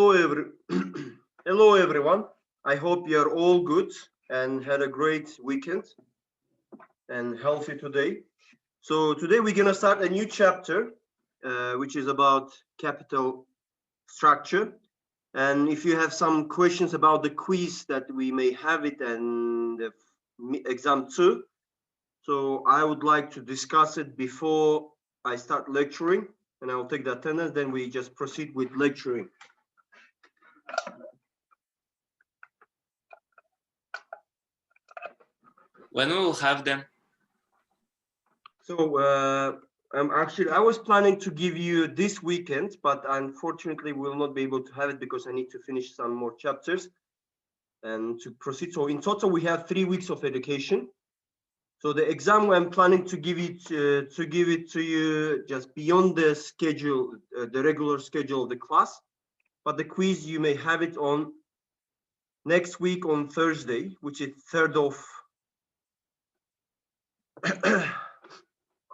Hello, Hello, everyone. I hope you're all good and had a great weekend and healthy today. So today we're gonna start a new chapter, which is about capital structure. And if you have some questions about the quiz that we may have it and the exam 2, so I would like to discuss it before I start lecturing, and I'll take the attendance. Then we just proceed with lecturing. When we will have them? So I was planning to give you this weekend, but unfortunately we will not be able to have it because I need to finish some more chapters and to proceed. So in total, we have 3 weeks of education. So the exam I'm planning to give it to you just beyond the schedule, the regular schedule of the class. But the quiz, you may have it on next week on Thursday, which is 3rd of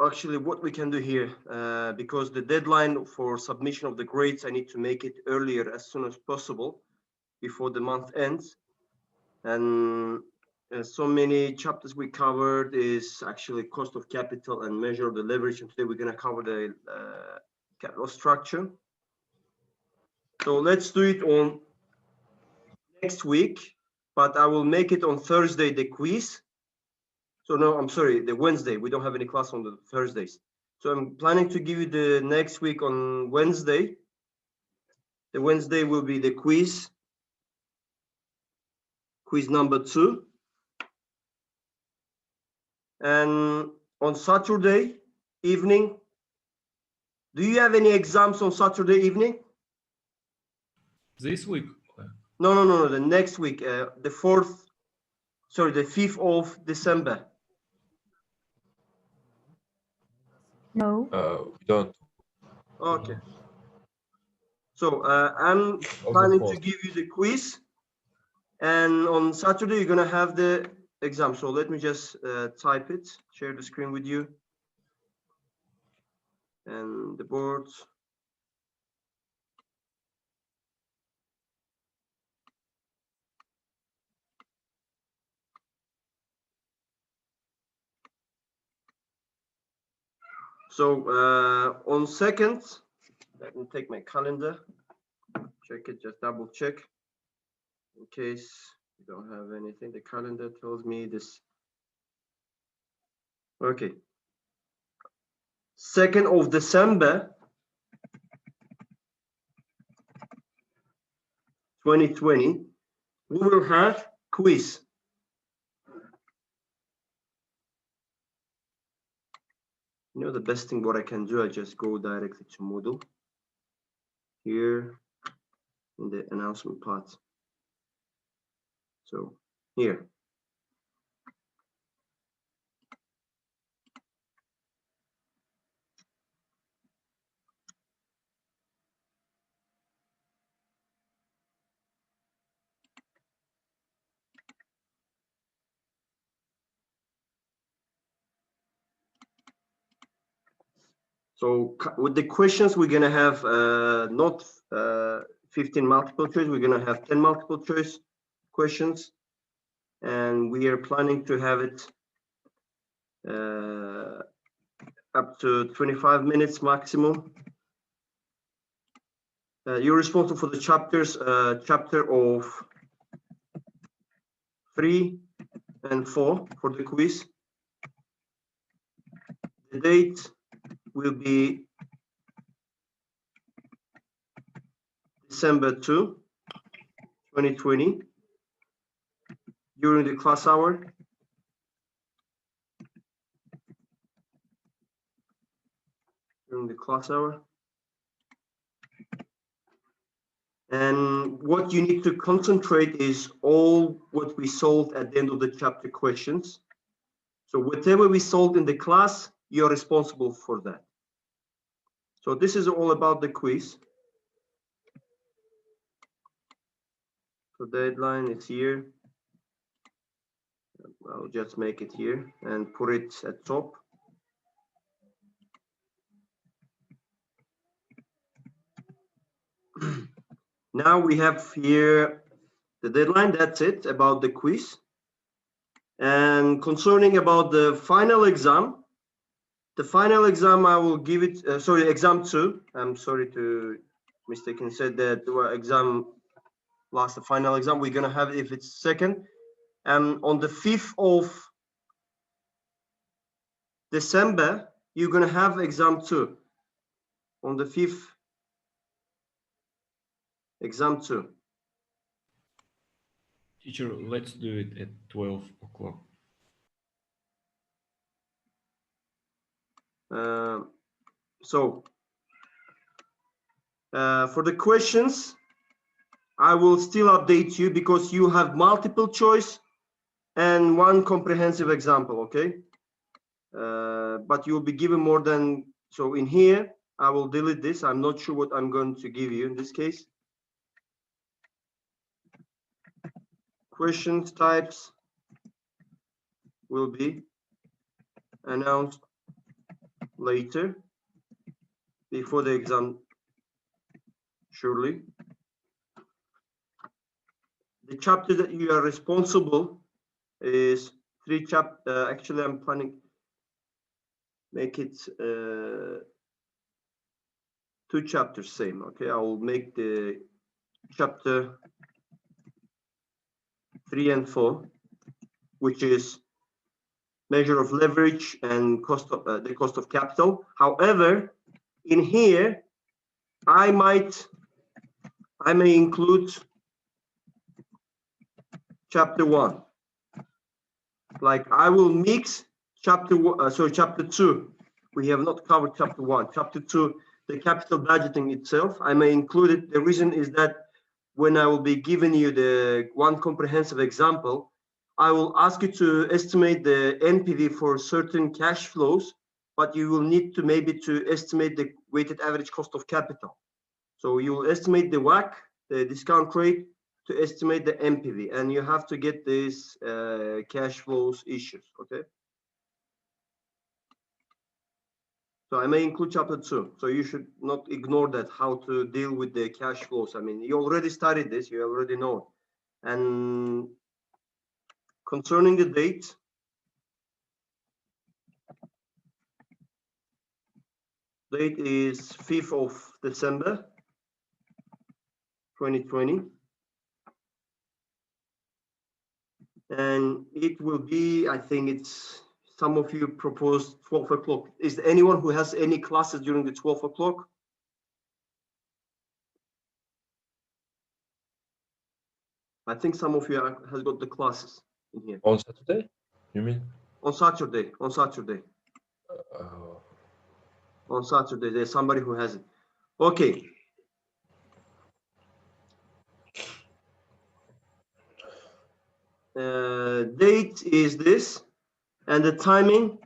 actually what we can do here, because the deadline for submission of the grades, I need to make it earlier as soon as possible before the month ends. And so many chapters we covered is actually cost of capital and measure of the leverage. And today we're going to cover the capital structure. So let's do it on next week, but I will make it on Thursday, the quiz. So no, I'm sorry, the Wednesday. We don't have any class on the Thursdays. So I'm planning to give you the next week on Wednesday. The Wednesday will be the quiz number 2. And on Saturday evening, do you have any exams on Saturday evening? This week? No, the next week, the 5th of December. No. We don't. Okay. So I'm planning to give you the quiz, and on Saturday you're gonna have the exam. So let me just type it, share the screen with you, and the board. So on 2nd, let me take my calendar, check it, just double check in case you don't have anything. The calendar tells me this. Okay. 2nd of December 2020, we will have quiz. You know, the best thing what I can do, I just go directly to Moodle here in the announcement part. So here. So with the questions, we're gonna have not 15 multiple choice, we're gonna have 10 multiple choice questions. And we are planning to have it up to 25 minutes maximum. You're responsible for the chapters, chapter of 3 and 4 for the quiz. The date will be December 2, 2020, during the class hour. During the class hour. And what you need to concentrate is all what we solved at the end of the chapter questions. So whatever we solved in the class, you're responsible for that. So this is all about the quiz. So deadline is here. I'll just make it here and put it at top. Now we have here the deadline. That's it about the quiz. And concerning about the final exam, I will give it, sorry, exam 2. I'm sorry to mistaken said that exam last, the final exam we're gonna have if it's second. And on the 5th of December, you're gonna have exam 2. On the 5th, exam 2. Teacher, let's do it at 12 o'clock. So for the questions, I will still update you because you have multiple choice and one comprehensive example, okay? But you'll be given more than, so in here, I will delete this. I'm not sure what I'm going to give you in this case. Questions types will be announced later before the exam, surely. The chapter that you are responsible is 3 chapters. Actually, I'm planning make it 2 chapters same. Okay, I will make the chapter 3 and 4, which is measure of leverage and cost of the cost of capital. However, in here, I may include chapter 1. Like I will mix chapter 2. We have not covered chapter 1. Chapter 2, the capital budgeting itself, I may include it. The reason is that when I will be giving you the one comprehensive example, I will ask you to estimate the NPV for certain cash flows, but you will need to maybe to estimate the weighted average cost of capital. So you will estimate the WACC, the discount rate, to estimate the NPV, and you have to get these cash flows issues, okay? So I may include chapter 2. So you should not ignore that, how to deal with the cash flows. I mean, you already studied this, you already know. And concerning the date, date is 5th of December, 2020. And it will be, I think it's, some of you proposed 12 o'clock. Is there anyone who has any classes during the 12 o'clock? I think some of you has got the classes in here. On Saturday, you mean? On Saturday, on Saturday. On Saturday, there's somebody who has it. Okay. Date is this, and the time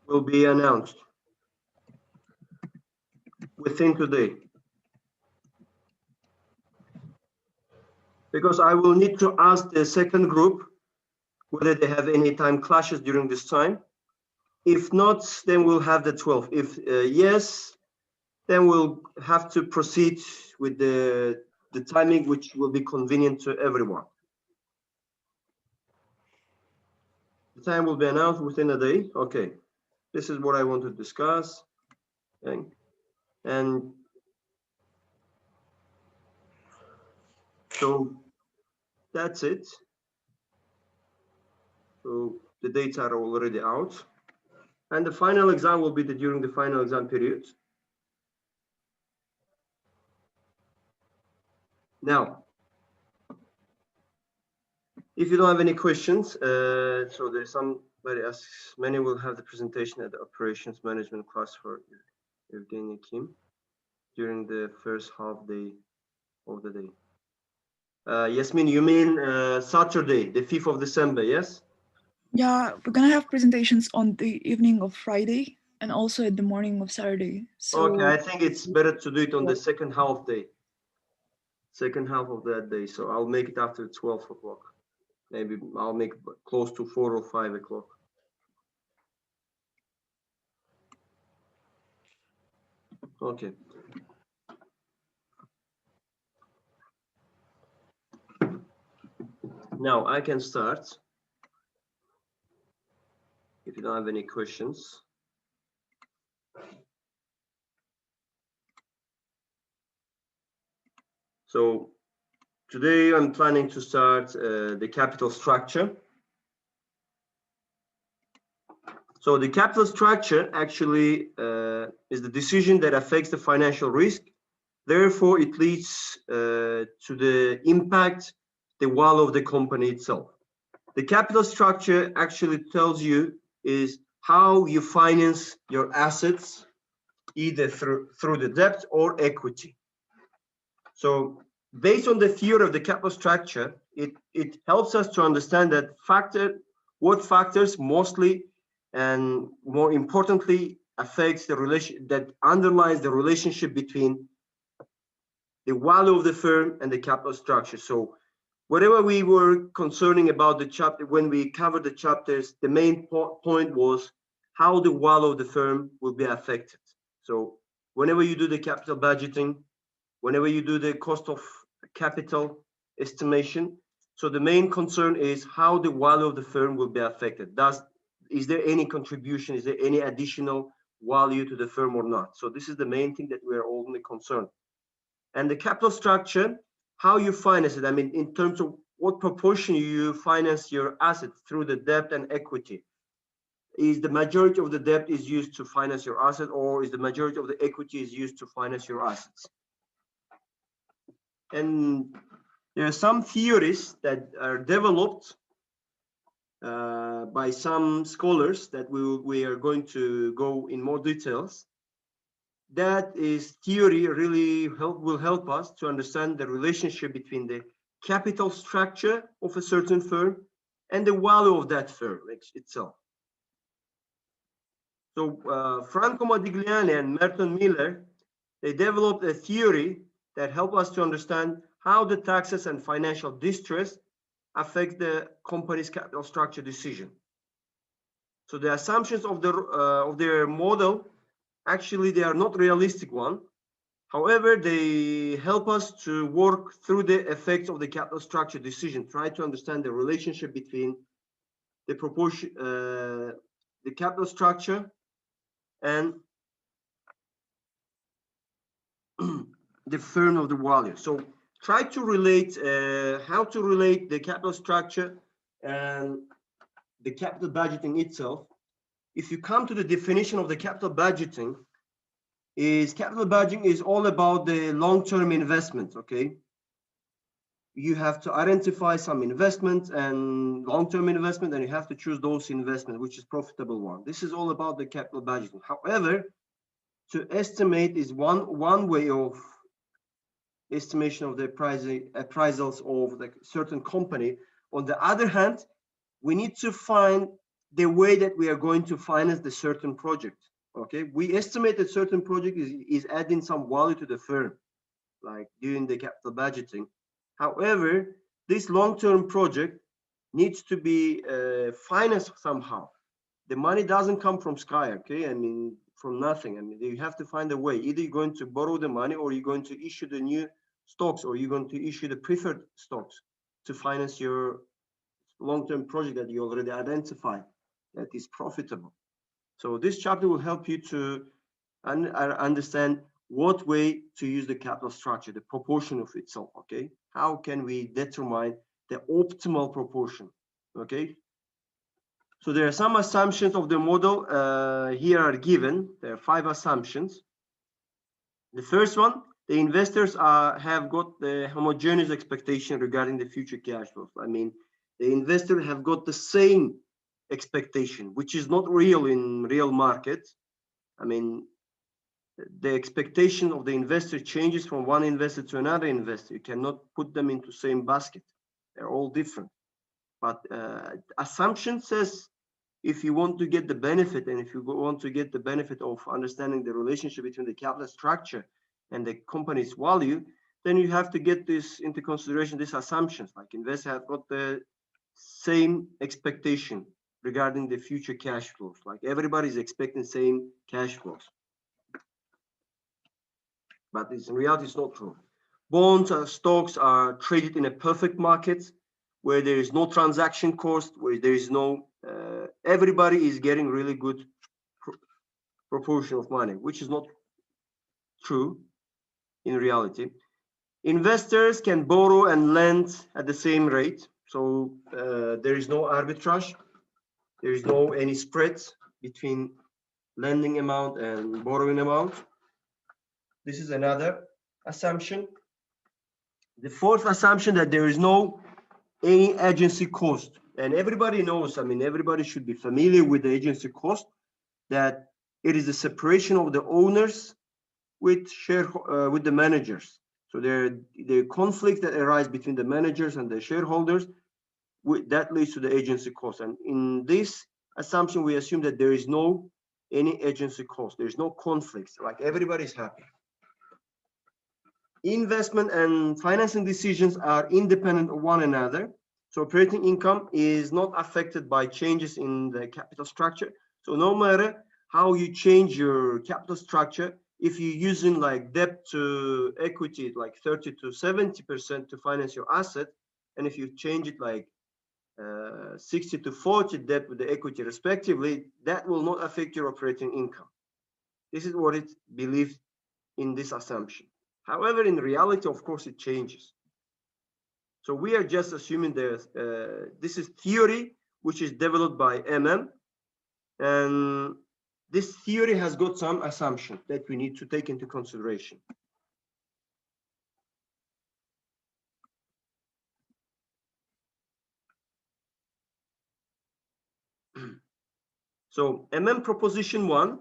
will be announced within today. Because I will need to ask the second group whether they have any time clashes during this time. If not, then we'll have the 12. If yes, then we'll have to proceed with the timing, which will be convenient to everyone. The time will be announced within a day. Okay, this is what I want to discuss. Okay. And so that's it. So the dates are already out. And the final exam will be during the final exam period. Now, if you don't have any questions, so there's somebody asks, many will have the presentation at the operations management class for Evgeny Kim during the first half day of the day. Yasmin, you mean Saturday, the 5th of December, yes? Yeah, we're gonna have presentations on the evening of Friday and also at the morning of Saturday. So Okay, I think it's better to do it on the second half day. Second half of that day. So I'll make it after 12 o'clock. Maybe I'll make close to 4 or 5 o'clock. Okay. Now I can start. If you don't have any questions. So today I'm planning to start the capital structure. So the capital structure actually is the decision that affects the financial risk. Therefore, it leads to the impact, the value of the company itself. The capital structure actually tells you is how you finance your assets, either through the debt or equity. So based on the theory of the capital structure, it helps us to understand that what factors mostly and more importantly affects the relation that underlies the relationship between the value of the firm and the capital structure. So whatever we were concerning about the chapter, when we covered the chapters, the main point was how the value of the firm will be affected. So whenever you do the capital budgeting, whenever you do the cost of capital estimation, so the main concern is how the value of the firm will be affected. Is there any contribution? Is there any additional value to the firm or not? So this is the main thing that we are only concerned. And the capital structure, how you finance it. I mean, in terms of what proportion you finance your assets through the debt and equity. Is the majority of the debt is used to finance your asset, or is the majority of the equity is used to finance your assets? And there are some theories that are developed by some scholars that we are going to go in more details. That is theory really will help us to understand the relationship between the capital structure of a certain firm and the value of that firm itself. So Franco Modigliani and Merton Miller, they developed a theory that help us to understand how the taxes and financial distress affect the company's capital structure decision. So the assumptions of their model, actually they are not realistic one. However, they help us to work through the effects of the capital structure decision, try to understand the relationship between the proportion, the capital structure and the firm of the value. So try to relate how to relate the capital structure and the capital budgeting itself. If you come to the definition of the capital budgeting, capital budgeting is all about the long-term investment. Okay, you have to identify some investment and long-term investment, and you have to choose those investments which is profitable one. This is all about the capital budgeting. However, to estimate is one way of estimation of the appraisals of the certain company. On the other hand, we need to find the way that we are going to finance the certain project. Okay, we estimate that certain project is adding some value to the firm, like during the capital budgeting. However, this long-term project needs to be financed somehow. The money doesn't come from sky, okay? I mean, from nothing. I mean, you have to find a way. Either you're going to borrow the money, or you're going to issue the new stocks, or you're going to issue the preferred stocks to finance your long-term project that you already identified that is profitable. So this chapter will help you to understand what way to use the capital structure, the proportion of itself, okay? How can we determine the optimal proportion, okay? So there are some assumptions of the model here are given. There are 5 assumptions. The first one, the investors have got the homogeneous expectation regarding the future cash flows. I mean, the investor have got the same expectation, which is not real in real market. I mean, the expectation of the investor changes from one investor to another investor. You cannot put them into the same basket. They're all different. But assumption says if you want to get the benefit, and if you want to get the benefit of understanding the relationship between the capital structure and the company's value, then you have to get this into consideration, these assumptions. Like investors have got the same expectation regarding the future cash flows. Like everybody is expecting same cash flows. But in reality, it's not true. Bonds and stocks are traded in a perfect market where there is no transaction cost, where there is no, everybody is getting really good proportion of money, which is not true in reality. Investors can borrow and lend at the same rate. So there is no arbitrage. There is no any spreads between lending amount and borrowing amount. This is another assumption. The fourth assumption that there is no any agency cost. And everybody knows, I mean, everybody should be familiar with the agency cost, that it is the separation of the owners with the managers. So there are conflicts that arise between the managers and the shareholders, that leads to the agency cost. And in this assumption, we assume that there is no any agency cost. There's no conflicts, like everybody's happy. Investment and financing decisions are independent of one another. So operating income is not affected by changes in the capital structure. So no matter how you change your capital structure, if you're using like debt to equity, like 30 to 70% to finance your asset, and if you change it like 60 to 40 debt with the equity respectively, that will not affect your operating income. This is what it believes in this assumption. However, in reality, of course, it changes. So we are just assuming that this is theory, which is developed by MM. And this theory has got some assumptions that we need to take into consideration. So MM proposition 1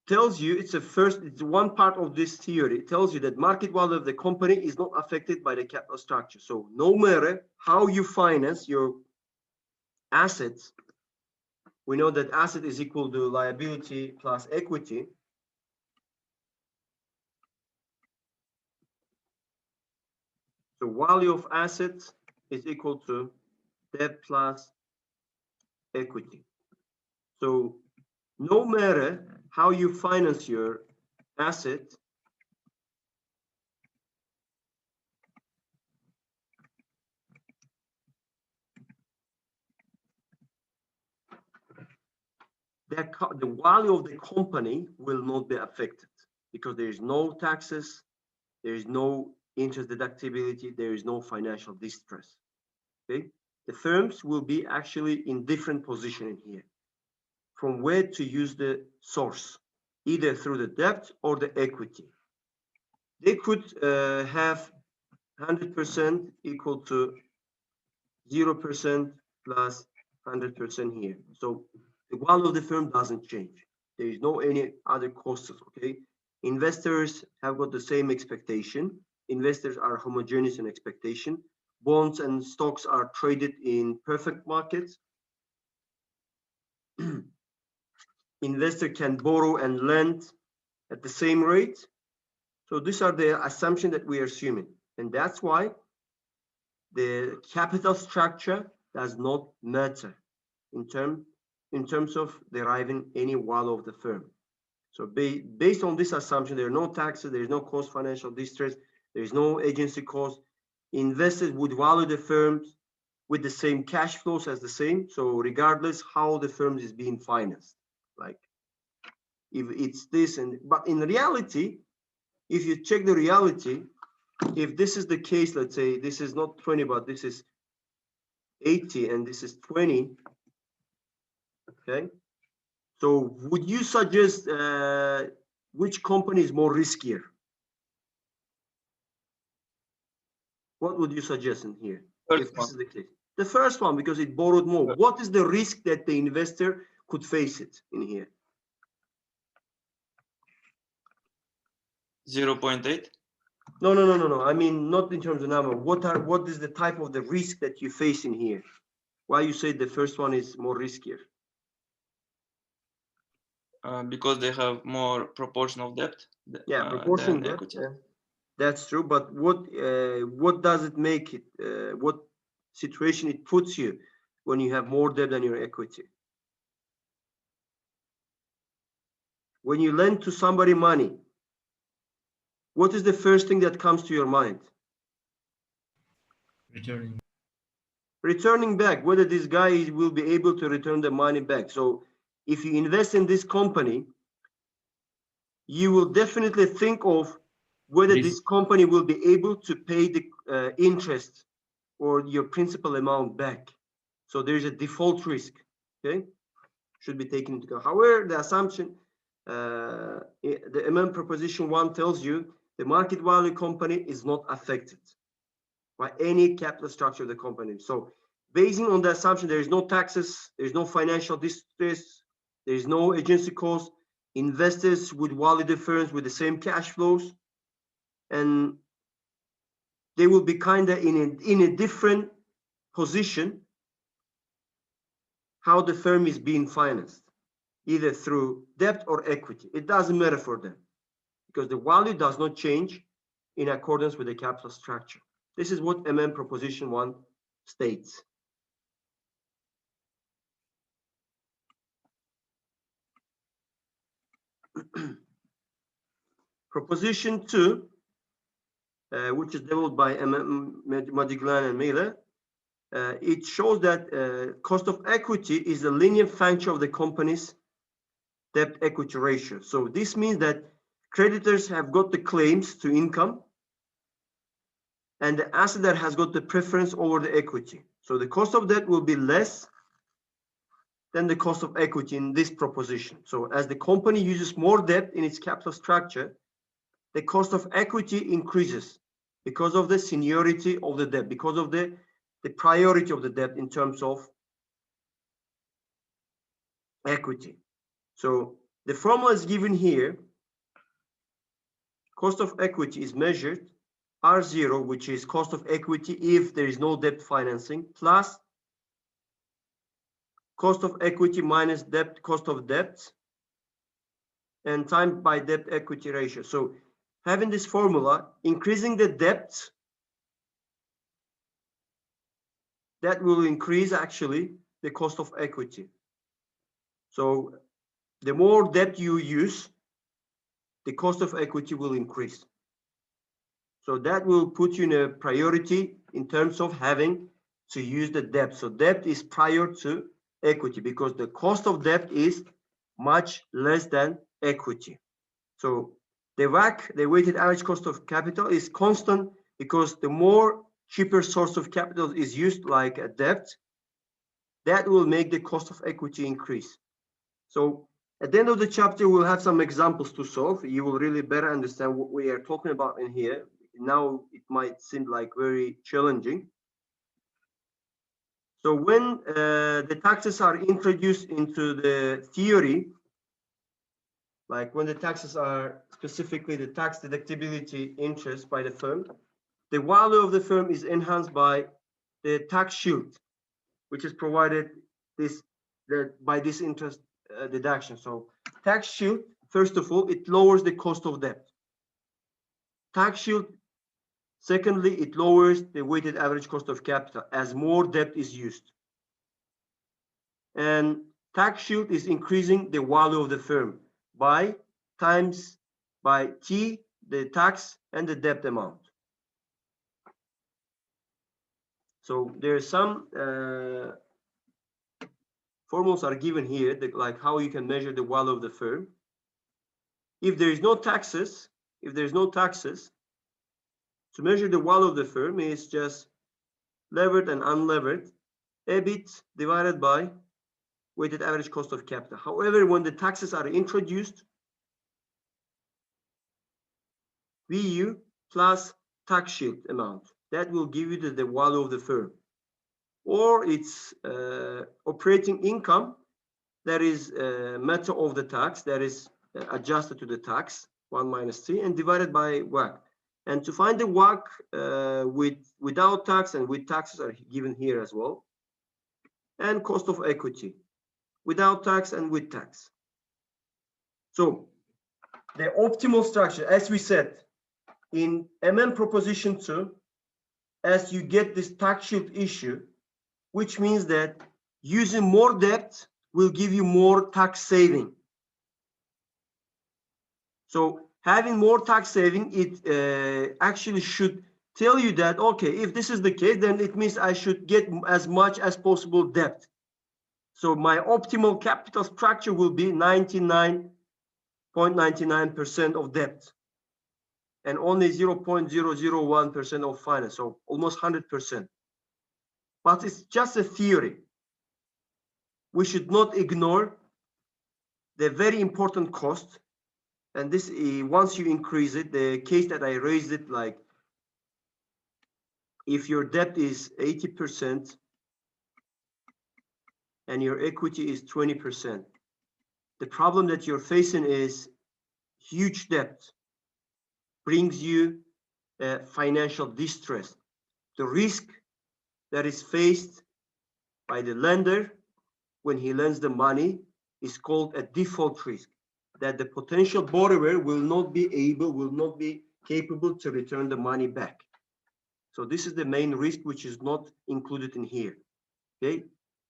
tells you, it's one part of this theory. It tells you that market value of the company is not affected by the capital structure. So no matter how you finance your assets, we know that asset is equal to liability plus equity. So value of assets is equal to debt plus equity. So no matter how you finance your asset, the value of the company will not be affected because there is no taxes, there is no interest deductibility, there is no financial distress. Okay, the firms will be actually in different position in here, from where to use the source, either through the debt or the equity. They could have 100% equal to 0% plus 100% here. So the value of the firm doesn't change. There is no any other costs, okay? Investors have got the same expectation. Investors are homogeneous in expectation. Bonds and stocks are traded in perfect markets. Investor can borrow and lend at the same rate. So these are the assumptions that we are assuming. And that's why the capital structure does not matter in terms of deriving any value of the firm. So based on this assumption, there are no taxes, there is no cost financial distress, there is no agency cost. Investors would value the firms with the same cash flows as the same. So regardless how the firm is being financed, like if it's this but in reality, if you check the reality, if this is the case, let's say this is not 20, but this is 80 and this is 20, okay? So would you suggest which company is more riskier? What would you suggest in here? If this is the case? The first one, because it borrowed more. What is the risk that the investor could face it in here? 0.8. No. I mean, not in terms of number. What is the type of the risk that you face in here? Why you say the first one is more riskier? Because they have more proportion of debt. Yeah, proportion than debt. equity. Yeah. That's true, but what does it make it? What situation it puts you when you have more debt than your equity? When you lend to somebody money, what is the first thing that comes to your mind? Returning. Returning back, whether this guy will be able to return the money back. So if you invest in this company, you will definitely think of whether this company will be able to pay the interest or your principal amount back. So there's a default risk, okay? Should be taken into account. However, the assumption, the MM proposition 1 tells you the market value company is not affected by any capital structure of the company. So basing on the assumption, there is no taxes, there's no financial distress, there's no agency cost, investors with value difference with the same cash flows, and they will be kind of in a different position how the firm is being financed, either through debt or equity. It doesn't matter for them because the value does not change in accordance with the capital structure. This is what MM proposition 1 states. Proposition 2, which is developed by Madiglan and Mele, it shows that cost of equity is a linear function of the company's debt equity ratio. So this means that creditors have got the claims to income and the asset that has got the preference over the equity. So the cost of debt will be less than the cost of equity in this proposition. So as the company uses more debt in its capital structure, the cost of equity increases because of the seniority of the debt, because of the priority of the debt in terms of equity. So the formula is given here. Cost of equity is measured R0, which is cost of equity if there is no debt financing, plus cost of equity minus debt, cost of debt, and times by debt equity ratio. So having this formula, increasing the debt, that will increase actually the cost of equity. So the more debt you use, the cost of equity will increase. So that will put you in a priority in terms of having to use the debt. So debt is prior to equity because the cost of debt is much less than equity. So the WACC, the weighted average cost of capital, is constant because the more cheaper source of capital is used, like a debt, that will make the cost of equity increase. So at the end of the chapter, we'll have some examples to solve. You will really better understand what we are talking about in here. Now it might seem like very challenging. So when the taxes are introduced into the theory, like when the taxes are specifically the tax deductibility interest by the firm, the value of the firm is enhanced by the tax shield, which is provided by this interest deduction. So tax shield, first of all, it lowers the cost of debt. Tax shield, secondly, it lowers the weighted average cost of capital as more debt is used. And tax shield is increasing the value of the firm by times by T, the tax and the debt amount. So there are some formulas are given here, like how you can measure the value of the firm. If there is no taxes, to measure the value of the firm is just levered and unlevered, EBIT divided by weighted average cost of capital. However, when the taxes are introduced, VU plus tax shield amount, that will give you the value of the firm. Or it's operating income, that is matter of the tax, that is adjusted to the tax, 1 minus 3, and divided by WACC. And to find the WACC without tax and with taxes are given here as well. And cost of equity, without tax and with tax. So the optimal structure, as we said, in proposition 2, as you get this tax shield issue, which means that using more debt will give you more tax saving. So having more tax saving, it actually should tell you that, okay, if this is the case, then it means I should get as much as possible debt. So my optimal capital structure will be 99.99% of debt and only 0.001% of finance, so almost 100%. But it's just a theory. We should not ignore the very important cost. And this, once you increase it, the case that I raised it, like if your debt is 80% and your equity is 20%, the problem that you're facing is huge debt brings you financial distress. The risk that is faced by the lender when he lends the money is called a default risk, that the potential borrower will not be capable to return the money back. So this is the main risk which is not included in here. Okay,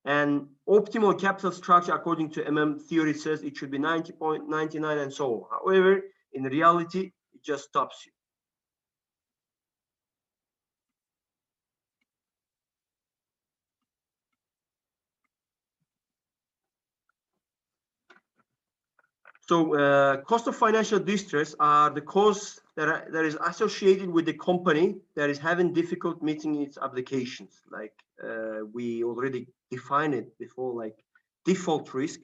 and optimal capital structure according to theory says it should be 90.99 and so on. However, in reality, it just stops you. So cost of financial distress are the costs that is associated with the company that is having difficult meeting its obligations. Like we already defined it before, like default risk.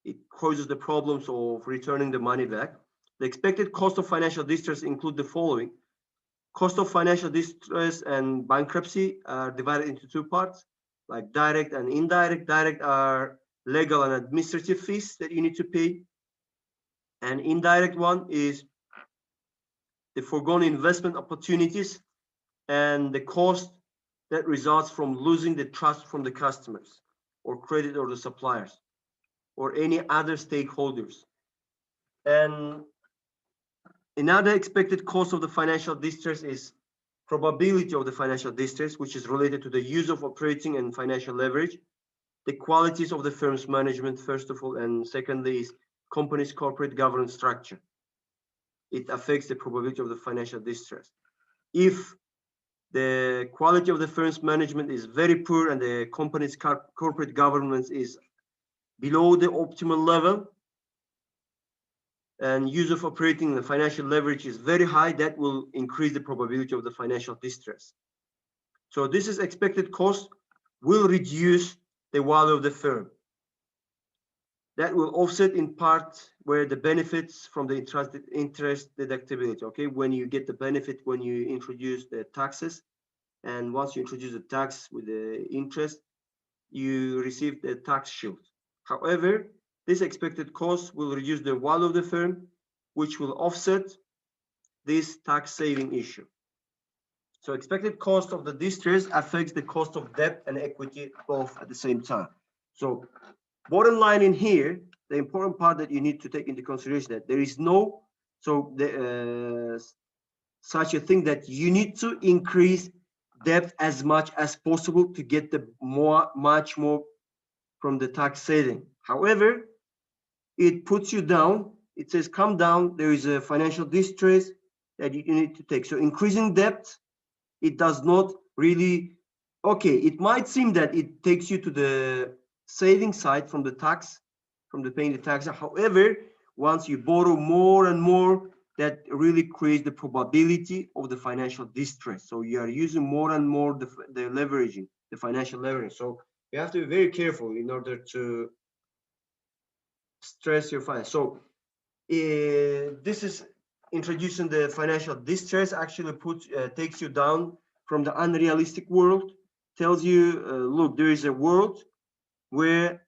It causes the problems of returning the money back. The expected cost of financial distress include the following. Cost of financial distress and bankruptcy are divided into two parts, like direct and indirect. Direct are legal and administrative fees that you need to pay. And indirect one is the foregone investment opportunities and the cost that results from losing the trust from the customers or credit or the suppliers or any other stakeholders. And another expected cost of the financial distress is probability of the financial distress, which is related to the use of operating and financial leverage, the qualities of the firm's management, first of all, and secondly is company's corporate governance structure. It affects the probability of the financial distress. If the quality of the firm's management is very poor and the company's corporate governance is below the optimal level and use of operating and financial leverage is very high, that will increase the probability of the financial distress. So this is expected cost will reduce the value of the firm. That will offset in part where the benefits from the interest deductibility, okay? When you get the benefit when you introduce the taxes, and once you introduce the tax with the interest, you receive the tax shield. However, this expected cost will reduce the value of the firm, which will offset this tax saving issue. So expected cost of the distress affects the cost of debt and equity both at the same time. So bottom line in here, the important part that you need to take into consideration that there is no such a thing that you need to increase debt as much as possible to get the much more from the tax saving. However, it puts you down. It says come down. There is a financial distress that you need to take. So increasing debt, it does not really, okay, it might seem that it takes you to the saving side from the tax, from the paying the tax. However, once you borrow more and more, that really creates the probability of the financial distress. So you are using more and more the leveraging, the financial leverage. So you have to be very careful in order to stress your finance. So this is introducing the financial distress actually takes you down from the unrealistic world, tells you, look, there is a world where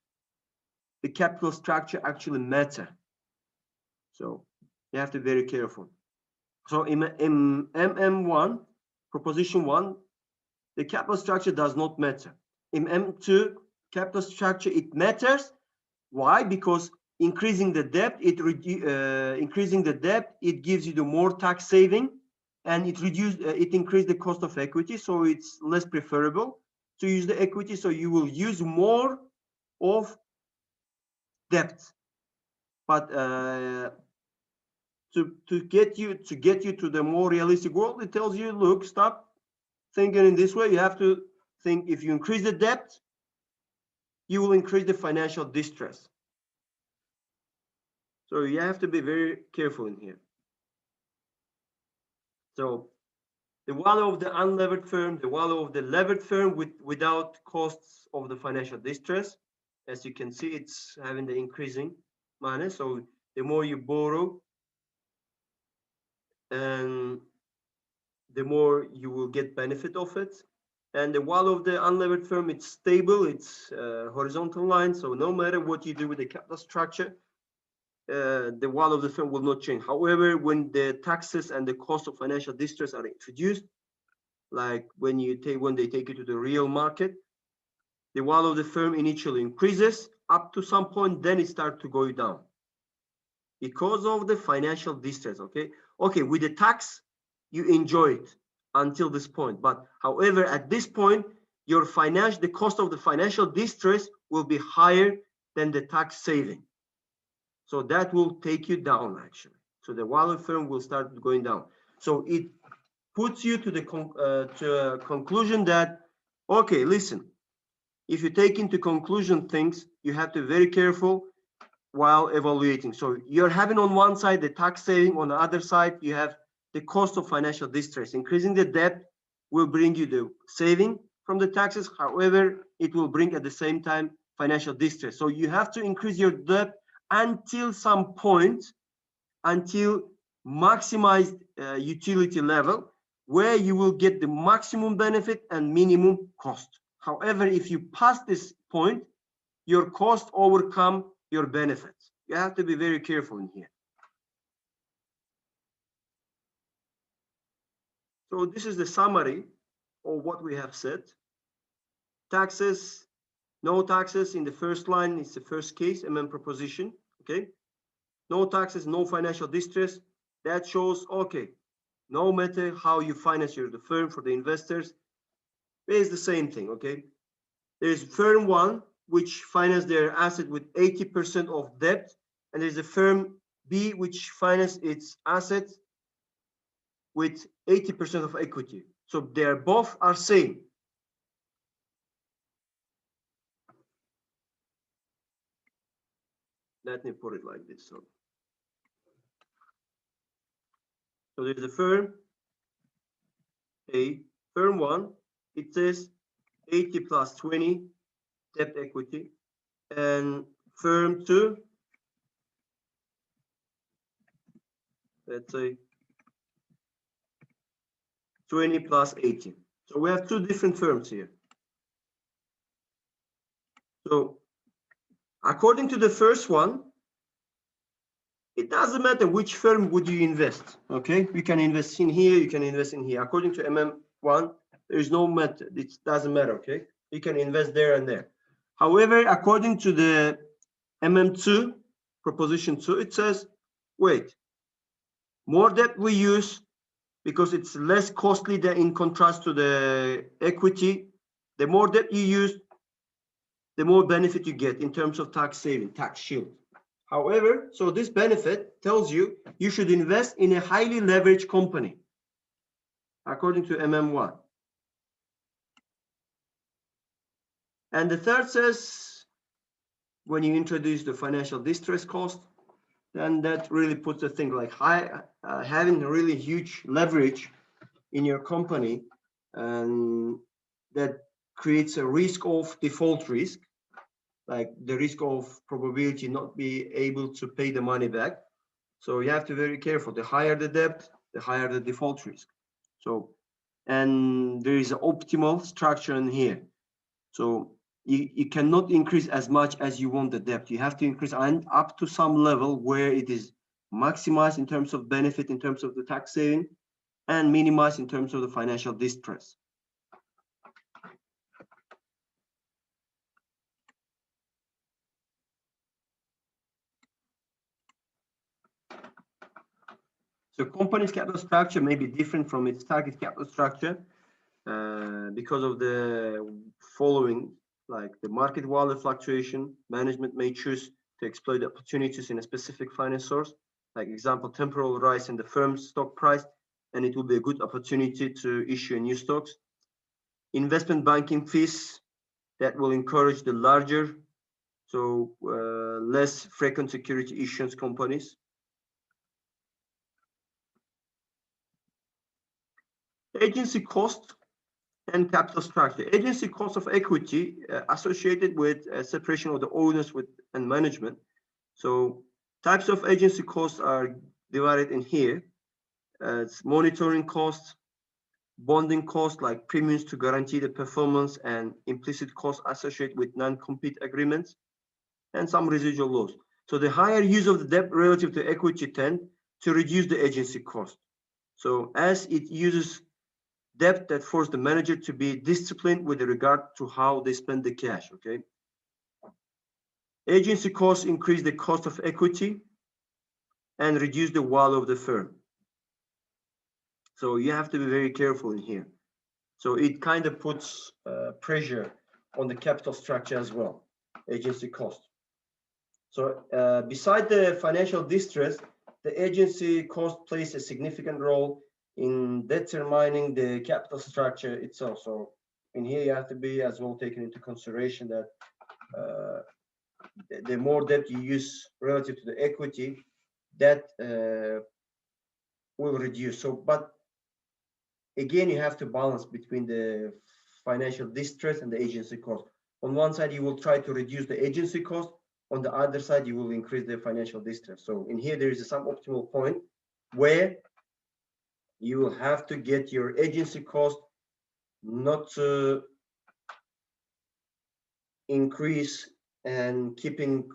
the capital structure actually matter. So you have to be very careful. So in MM1, proposition 1, the capital structure does not matter. In M2, capital structure, it matters. Why? Because increasing the debt, it gives you the more tax saving and it increased the cost of equity, so it's less preferable to use the equity. So you will use more of debt, but to get you to the more realistic world, it tells you, look, stop thinking in this way. You have to think, if you increase the debt, you will increase the financial distress. So you have to be very careful in here. So the value of the unlevered firm, the value of the levered firm without costs of the financial distress, as you can see, it's having the increasing manner. So the more you borrow, and the more you will get benefit of it. And the value of the unlevered firm, it's stable, it's horizontal line. So no matter what you do with the capital structure, the value of the firm will not change. However, when the taxes and the cost of financial distress are introduced, like when they take you to the real market, the value of the firm initially increases up to some point, then it starts to go down because of the financial distress. Okay, with the tax, you enjoy it until this point, but however, at this point, the cost of the financial distress will be higher than the tax saving. So that will take you down, actually. So the value of the firm will start going down. So it puts you to the conclusion that, okay, listen, if you take into conclusion things, you have to be very careful while evaluating. So you're having on one side the tax saving, on the other side you have the cost of financial distress. Increasing the debt will bring you the saving from the taxes. However, it will bring at the same time financial distress. So you have to increase your debt until some point, until maximized utility level, where you will get the maximum benefit and minimum cost. However, if you pass this point, your cost overcome your benefits. You have to be very careful in here. So this is the summary of what we have said. Taxes, no taxes in the first line is the first case, proposition, okay? No taxes, no financial distress. That shows, okay, no matter how you finance the firm for the investors, it's the same thing, okay? There's firm one, which finance their asset with 80% of debt, and there's a firm B, which finance its assets with 80% of equity. So they're both are same. Let me put it like this. So there's a firm A, firm one, it says 80 plus 20 debt equity, and firm two, let's say 20 plus 80. So we have two different firms here. So according to the first one, it doesn't matter which firm would you invest, okay? You can invest in here, you can invest in here. According to MM1, there is no method, it doesn't matter, okay? You can invest there and there. However, according to the MM2, proposition 2, it says, wait, more debt we use because it's less costly than in contrast to the equity. The more debt you use, the more benefit you get in terms of tax saving, tax shield. However, so this benefit tells you you should invest in a highly leveraged company, according to MM1. And the third says, when you introduce the financial distress cost, then that really puts the thing like having a really huge leverage in your company, and that creates a risk of default risk, like the risk of probability not be able to pay the money back. So you have to be very careful. The higher the debt, the higher the default risk. So, and there is an optimal structure in here. So you cannot increase as much as you want the debt. You have to increase up to some level where it is maximized in terms of benefit, in terms of the tax saving, and minimized in terms of the financial distress. So company's capital structure may be different from its target capital structure because of the following, like the market value fluctuation. Management may choose to exploit opportunities in a specific finance source, like example, temporal rise in the firm's stock price, and it will be a good opportunity to issue new stocks. Investment banking fees that will encourage the larger, so less frequent security issuance companies. Agency cost and capital structure. Agency cost of equity associated with separation of the owners and management. So types of agency costs are divided in here. It's monitoring costs, bonding costs like premiums to guarantee the performance, and implicit costs associated with non-compete agreements, and some residual loss. So the higher use of the debt relative to equity tend to reduce the agency cost. So as it uses debt, that force the manager to be disciplined with regard to how they spend the cash, okay? Agency costs increase the cost of equity and reduce the value of the firm. So you have to be very careful in here. So it kind of puts pressure on the capital structure as well, agency cost. So beside the financial distress, the agency cost plays a significant role in determining the capital structure itself. So in here, you have to be as well taken into consideration that the more debt you use relative to the equity, that will reduce. So, but again, you have to balance between the financial distress and the agency cost. On one side, you will try to reduce the agency cost. On the other side, you will increase the financial distress. So in here, there is some optimal point where you will have to get your agency cost not to increase and keeping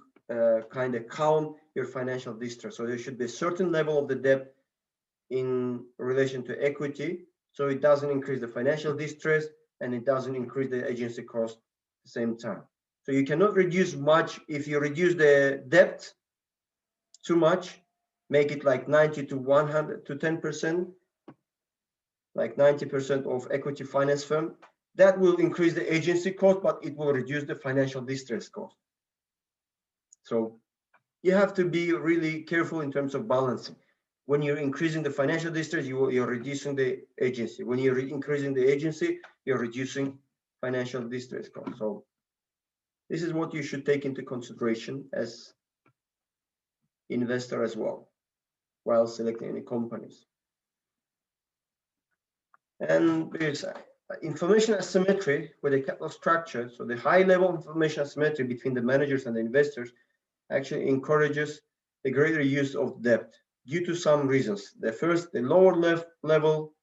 kind of calm your financial distress. So there should be a certain level of the debt in relation to equity, so it doesn't increase the financial distress and it doesn't increase the agency cost at the same time. So you cannot reduce much. If you reduce the debt too much, make it like 90 to 100 to 10%, like 90% of equity finance firm, that will increase the agency cost, but it will reduce the financial distress cost. So you have to be really careful in terms of balancing. When you're increasing the financial distress, you're reducing the agency. When you're increasing the agency, you're reducing financial distress cost. So this is what you should take into consideration as investor as well, while selecting any companies. And there's information asymmetry with the capital structure. So the high level information asymmetry between the managers and the investors actually encourages the greater use of debt due to some reasons. The first, the lower level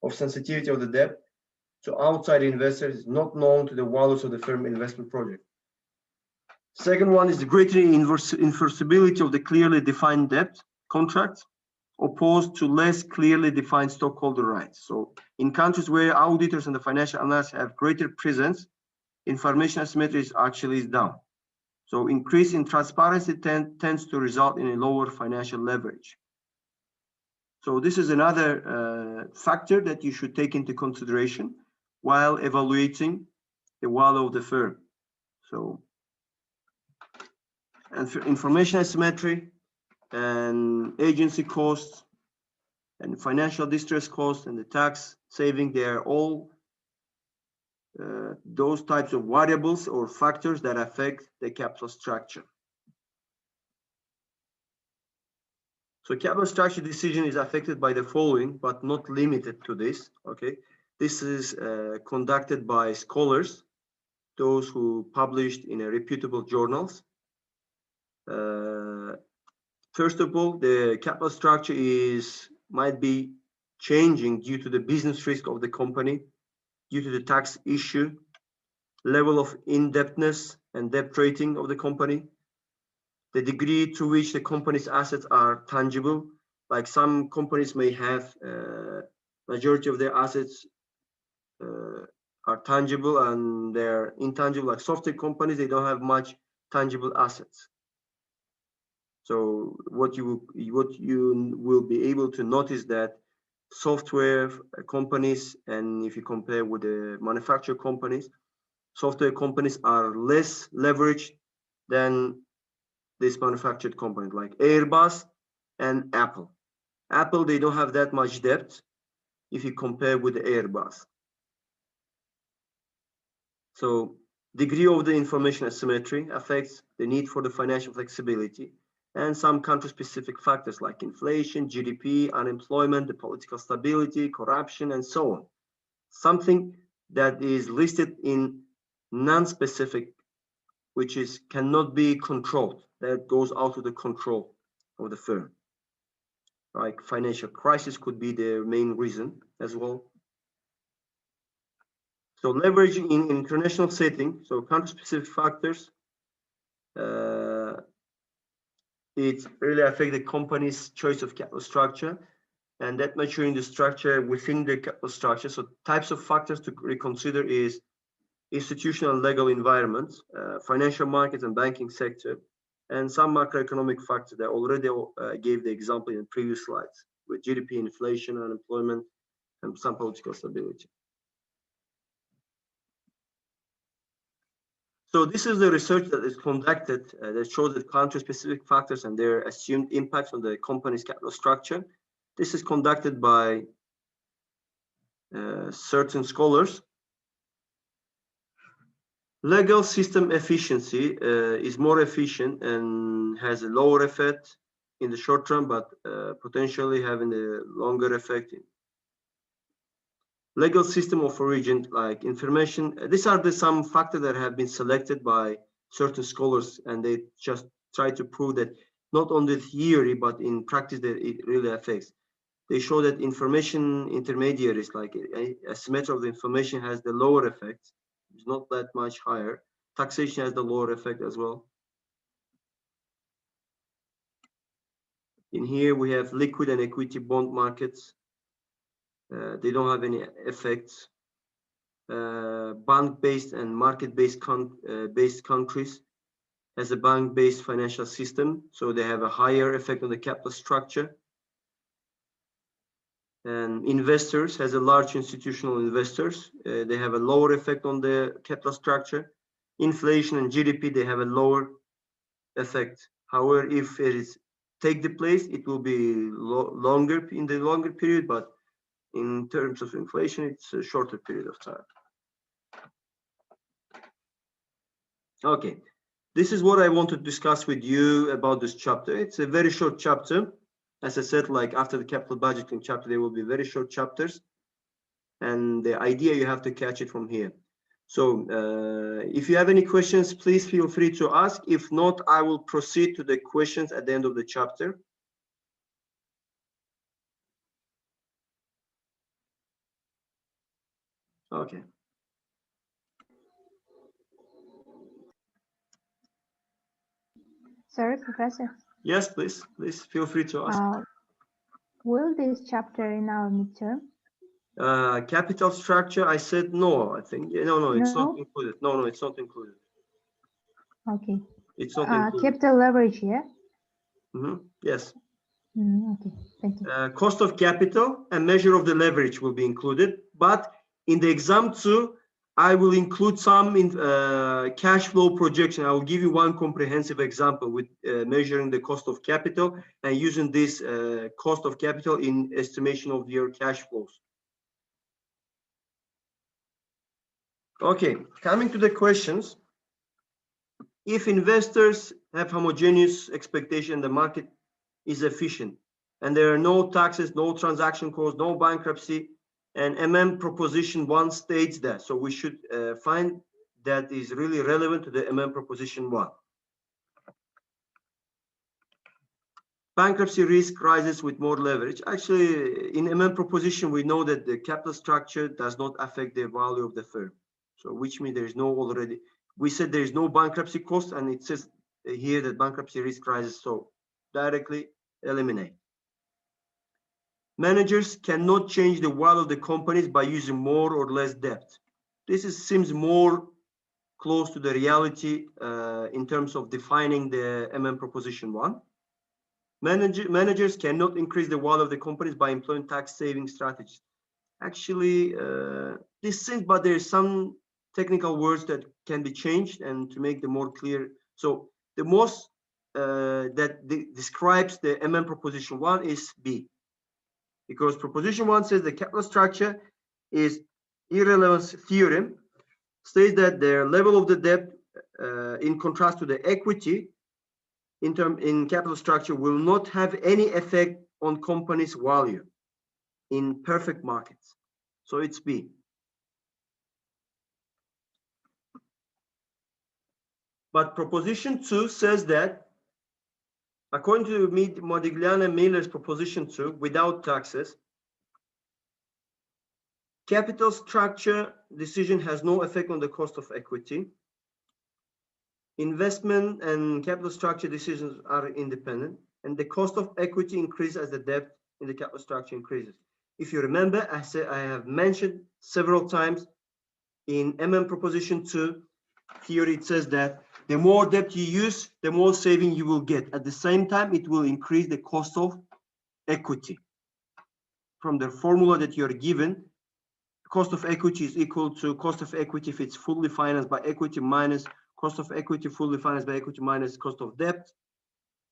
of sensitivity of the debt to outside investors is not known to the values of the firm investment project. Second one is the greater enforceability of the clearly defined debt contracts opposed to less clearly defined stockholder rights. So in countries where auditors and the financial analysts have greater presence, information asymmetry is down. So increase in transparency tends to result in a lower financial leverage. So this is another factor that you should take into consideration while evaluating the value of the firm. So, and for information asymmetry and agency costs and financial distress costs and the tax saving, they are all those types of variables or factors that affect the capital structure. So capital structure decision is affected by the following, but not limited to this, okay? This is conducted by scholars, those who published in a reputable journals. First of all, the capital structure might be changing due to the business risk of the company, due to the tax issue, level of indebtedness and debt rating of the company, the degree to which the company's assets are tangible. Like some companies may have majority of their assets are tangible and they're intangible, like software companies, they don't have much tangible assets. So what you will be able to notice that software companies, and if you compare with the manufacturer companies, software companies are less leveraged than this manufactured company like Airbus and Apple. Apple, they don't have that much debt if you compare with the Airbus. So degree of the information asymmetry affects the need for the financial flexibility, and some country-specific factors like inflation, GDP, unemployment, the political stability, corruption, and so on. Something that is listed in non-specific, which is cannot be controlled, that goes out of the control of the firm. Like financial crisis could be the main reason as well. So leveraging in international setting, so country-specific factors, it really affects the company's choice of capital structure, and that maturing the structure within the capital structure. So types of factors to reconsider is institutional and legal environment, financial markets and banking sector, and some macroeconomic factors that already gave the example in previous slides with GDP, inflation, unemployment, and some political stability. So this is the research that is conducted that shows the country-specific factors and their assumed impacts on the company's capital structure. This is conducted by certain scholars. Legal system efficiency is more efficient and has a lower effect in the short term, but potentially having a longer effect. Legal system of origin, like information, these are some factors that have been selected by certain scholars, and they just try to prove that not only theory, but in practice that it really affects. They show that information intermediaries, like a symmetry of the information, has the lower effect. It's not that much higher. Taxation has the lower effect as well. In here, we have liquid and equity bond markets. They don't have any effects. Bank-based and market-based based countries has a bank-based financial system, so they have a higher effect on the capital structure. And investors has a large institutional investors. They have a lower effect on the capital structure. Inflation and GDP, they have a lower effect. However, if it is take the place, it will be longer in the longer period, but in terms of inflation, it's a shorter period of time. Okay, this is what I want to discuss with you about this chapter. It's a very short chapter. As I said, like after the capital budgeting chapter, there will be very short chapters. And the idea, you have to catch it from here. So if you have any questions, please feel free to ask. If not, I will proceed to the questions at the end of the chapter. Okay. Sorry, Professor. Yes, please feel free to ask. Will this chapter in our midterm? Capital structure, I said no, I think. No, it's not included. No, it's not included. Okay. It's not included. Capital leverage, yeah? Yes. Okay, thank you. Cost of capital and measure of the leverage will be included, but in the exam 2, I will include some cash flow projection. I will give you one comprehensive example with measuring the cost of capital and using this cost of capital in estimation of your cash flows. Okay, coming to the questions. If investors have homogeneous expectation, the market is efficient, and there are no taxes, no transaction costs, no bankruptcy, and proposition 1 states that. So we should find that is really relevant to the proposition 1. Bankruptcy risk rises with more leverage. Actually, in proposition, we know that the capital structure does not affect the value of the firm. So which means there is no already, we said there is no bankruptcy cost, and it says here that bankruptcy risk rises, so directly eliminate. Managers cannot change the value of the companies by using more or less debt. This seems more close to the reality in terms of defining the proposition 1. Managers cannot increase the value of the companies by employing tax saving strategies. Actually, this seems, but there is some technical words that can be changed and to make them more clear. So the most that describes the MM proposition 1 is B, because proposition 1 says the capital structure is irrelevance theorem, states that the level of the debt in contrast to the equity in capital structure will not have any effect on company's value in perfect markets. So it's B. But proposition 2 says that according to Modigliani and Miller's proposition 2, without taxes, capital structure decision has no effect on the cost of equity. Investment and capital structure decisions are independent, and the cost of equity increases as the debt in the capital structure increases. If you remember, I have mentioned several times in MM proposition 2 theory, it says that the more debt you use, the more saving you will get. At the same time, it will increase the cost of equity. From the formula that you're given, cost of equity is equal to cost of equity if it's fully financed by equity minus cost of equity fully financed by equity minus cost of debt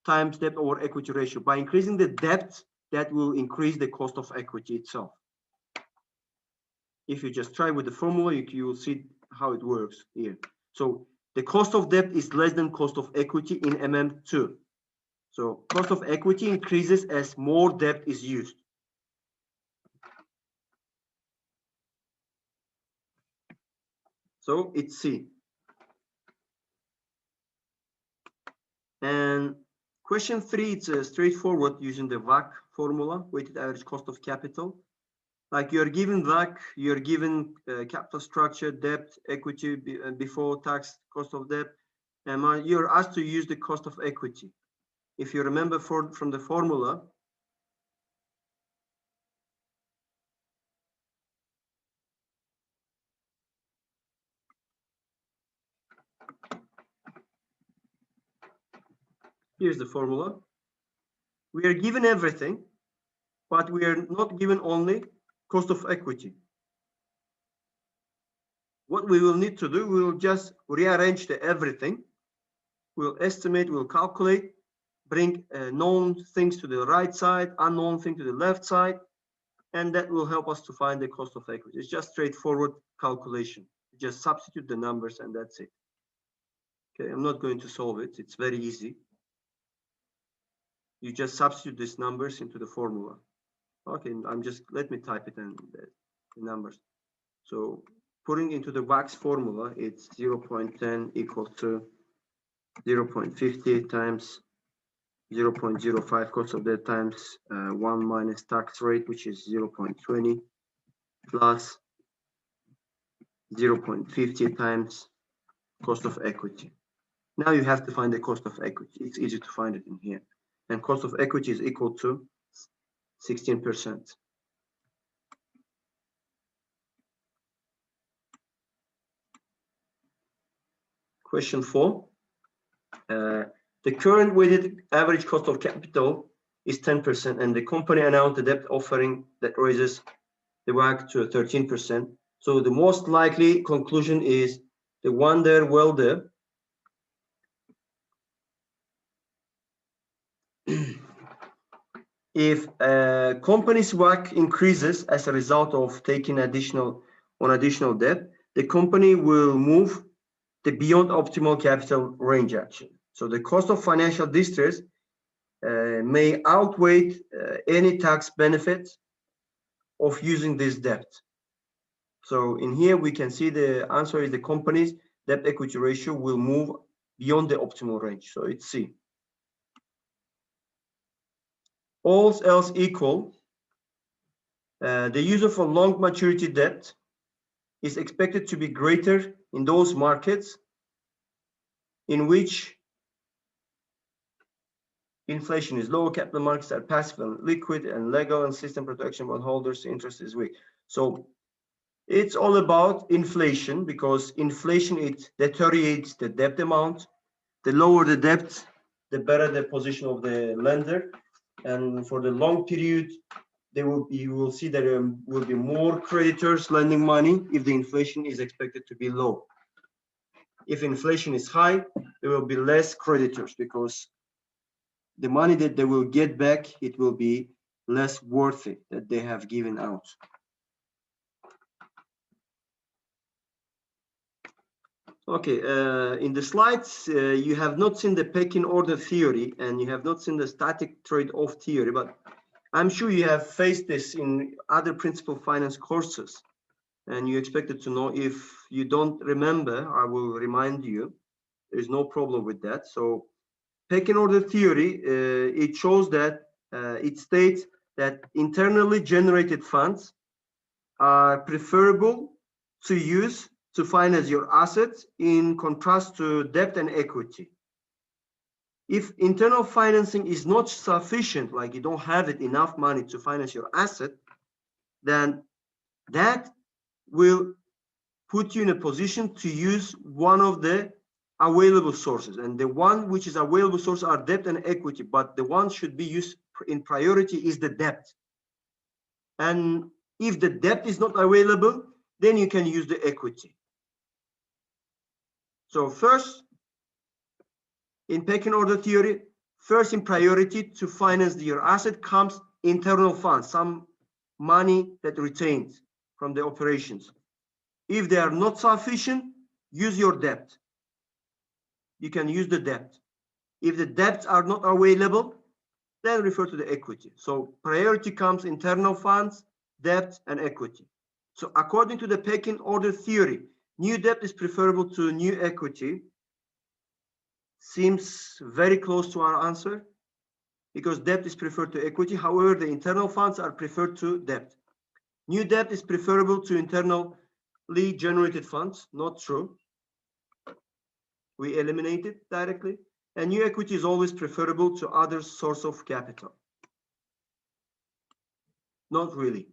times debt over equity ratio. By increasing the debt, that will increase the cost of equity itself. If you just try with the formula, you will see how it works here. So the cost of debt is less than cost of equity in MM2. So cost of equity increases as more debt is used. So it's C. And question 3, it's straightforward using the WACC formula, weighted average cost of capital. Like you're given WACC, you're given capital structure, debt, equity before tax, cost of debt, and you're asked to use the cost of equity. If you remember from the formula, here's the formula. We are given everything, but we are not given only cost of equity. What we will need to do, we will just rearrange the everything. We'll estimate, we'll calculate, bring known things to the right side, unknown thing to the left side, and that will help us to find the cost of equity. It's just straightforward calculation. Just substitute the numbers and that's it. Okay, I'm not going to solve it. It's very easy. You just substitute these numbers into the formula. Okay, let me type it in the numbers. So putting into the WACC formula, it's 0.10 equals to 0.50 times 0.05 cost of debt times 1 minus tax rate, which is 0.20 plus 0.50 times cost of equity. Now you have to find the cost of equity. It's easy to find it in here. And cost of equity is equal to 16%. Question 4. The current weighted average cost of capital is 10%, and the company announced a debt offering that raises the WACC to 13%. So the most likely conclusion is the one there, well there. If a company's WACC increases as a result of taking additional debt, the company will move the beyond optimal capital range actually. So the cost of financial distress may outweigh any tax benefits of using this debt. So in here we can see the answer is the company's debt equity ratio will move beyond the optimal range. So it's C. All else equal, the use of a long maturity debt is expected to be greater in those markets in which inflation is low, capital markets are passive and liquid, and legal and system protection bondholders' interest is weak. So it's all about inflation, because inflation, it deteriorates the debt amount. The lower the debt, the better the position of the lender. And for the long period, you will see that there will be more creditors lending money if the inflation is expected to be low. If inflation is high, there will be less creditors because the money that they will get back, it will be less worthy that they have given out. Okay, in the slides, you have not seen the pecking order theory and you have not seen the static trade-off theory, but I'm sure you have faced this in other principal finance courses and you expected to know. If you don't remember, I will remind you. There's no problem with that. So pecking order theory, it shows that it states that internally generated funds are preferable to use to finance your assets in contrast to debt and equity. If internal financing is not sufficient, like you don't have enough money to finance your asset, then that will put you in a position to use one of the available sources. And the one which is available source are debt and equity, but the one should be used in priority is the debt. And if the debt is not available, then you can use the equity. So first, in pecking order theory, first in priority to finance your asset comes internal funds, some money that retains from the operations. If they are not sufficient, use your debt. You can use the debt. If the debts are not available, then refer to the equity. So priority comes internal funds, debt, and equity. So according to the pecking order theory, new debt is preferable to new equity. Seems very close to our answer because debt is preferred to equity. However, the internal funds are preferred to debt. New debt is preferable to internally generated funds. Not true. We eliminate it directly. And new equity is always preferable to other source of capital. Not really.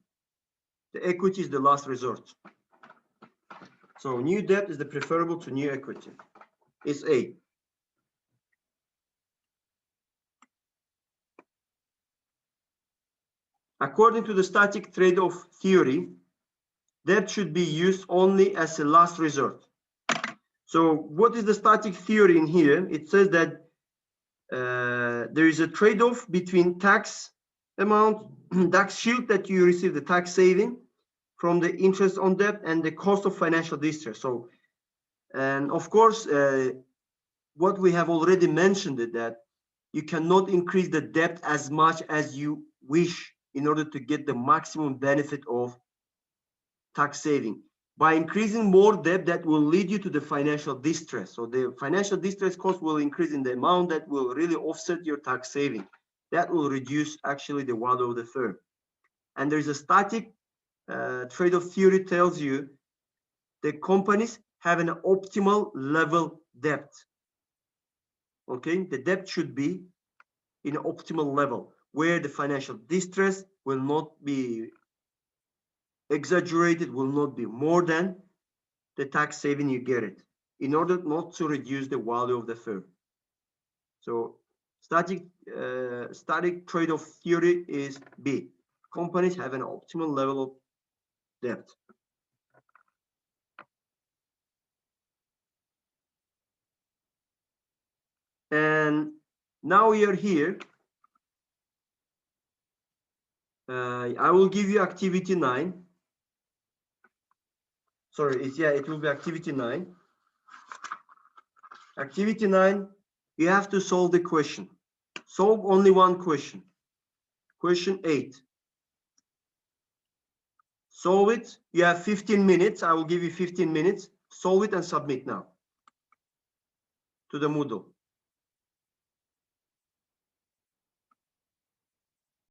The equity is the last resort. So new debt is the preferable to new equity. It's A. According to the static trade-off theory, debt should be used only as a last resort. So what is the static theory in here? It says that there is a trade-off between tax amount, tax shield that you receive, the tax saving from the interest on debt, and the cost of financial distress. So, and of course, what we have already mentioned is that you cannot increase the debt as much as you wish in order to get the maximum benefit of tax saving. By increasing more debt, that will lead you to the financial distress. So the financial distress cost will increase in the amount that will really offset your tax saving. That will reduce actually the value of the firm. And there is a static trade-off theory tells you the companies have an optimal level debt. Okay, the debt should be in an optimal level where the financial distress will not be exaggerated, will not be more than the tax saving you get it, in order not to reduce the value of the firm. So static trade-off theory is B. Companies have an optimal level of debt. And now we are here. I will give you activity 9. Sorry, it will be activity 9. Activity 9, you have to solve the question. Solve only one question. Question 8. Solve it. You have 15 minutes. I will give you 15 minutes. Solve it and submit now to the Moodle.